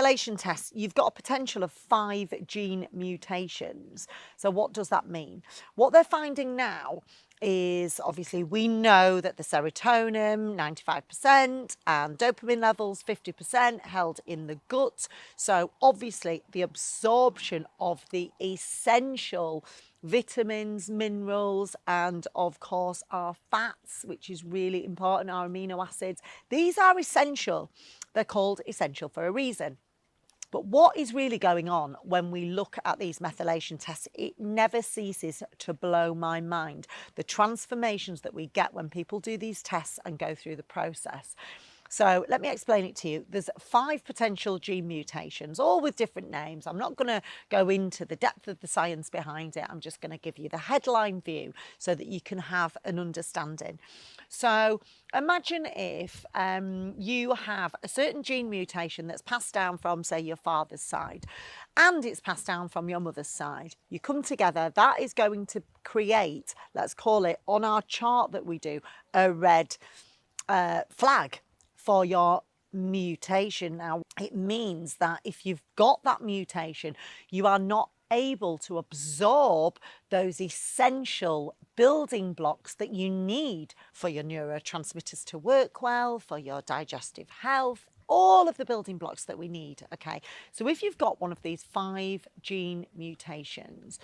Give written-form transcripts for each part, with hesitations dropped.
methylation test, you've got a potential of 5 gene mutations. So what does that mean? What they're finding now is, obviously, we know that the serotonin 95% and dopamine levels 50% held in the gut. So obviously the absorption of the essential vitamins, minerals, and of course our fats, which is really important, our amino acids, these are essential. They're called essential for a reason. But what is really going on when we look at these methylation tests, it never ceases to blow my mind. The transformations that we get when people do these tests and go through the process. So let me explain it to you. There's 5 potential gene mutations, all with different names. I'm not going to go into the depth of the science behind it. I'm just going to give you the headline view so that you can have an understanding. So imagine if you have a certain gene mutation that's passed down from, say, your father's side, and it's passed down from your mother's side. You come together, that is going to create, let's call it, on our chart that we do, a red flag for your mutation. Now, it means that if you've got that mutation, you are not able to absorb those essential building blocks that you need for your neurotransmitters to work well, for your digestive health, all of the building blocks that we need. Okay, so if you've got one of these 5 gene mutations,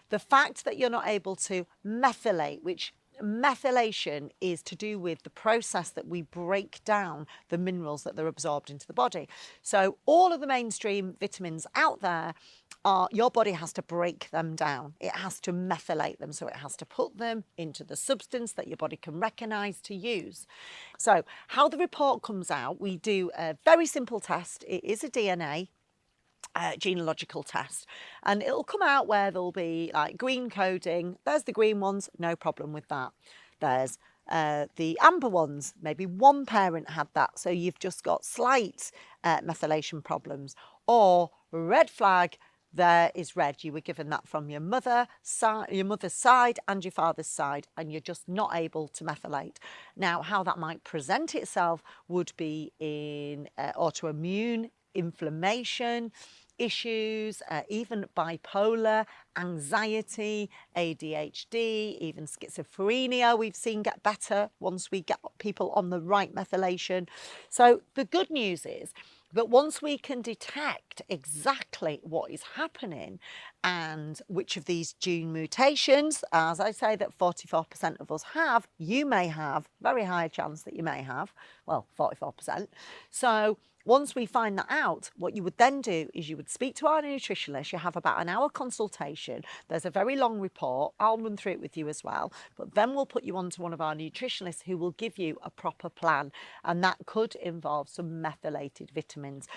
the fact that you're not able to methylate, which methylation is to do with the process that we break down the minerals that they're absorbed into the body. So all of the mainstream vitamins out there, your body has to break them down. It has to methylate them. So it has to put them into the substance that your body can recognize to use. So how the report comes out, we do a very simple test. It is a DNA genealogical test, and it'll come out where there'll be like green coding. There's the green ones, no problem with that. There's the amber ones, maybe one parent had that, so you've just got slight methylation problems. Or red flag, there is red, you were given that from your mother's side and your father's side, and you're just not able to methylate. Now, how that might present itself would be in autoimmune inflammation issues, even bipolar, anxiety, ADHD, even schizophrenia we've seen get better once we get people on the right methylation. So the good news is that once we can detect exactly what is happening and which of these gene mutations, as I say, that 44% of us have, you may have, very high chance that you may have, well, 44%. So once we find that out, what you would then do is you would speak to our nutritionist. You have about an hour consultation. There's a very long report. I'll run through it with you as well. But then we'll put you on to one of our nutritionists who will give you a proper plan. And that could involve some methylated vitamins.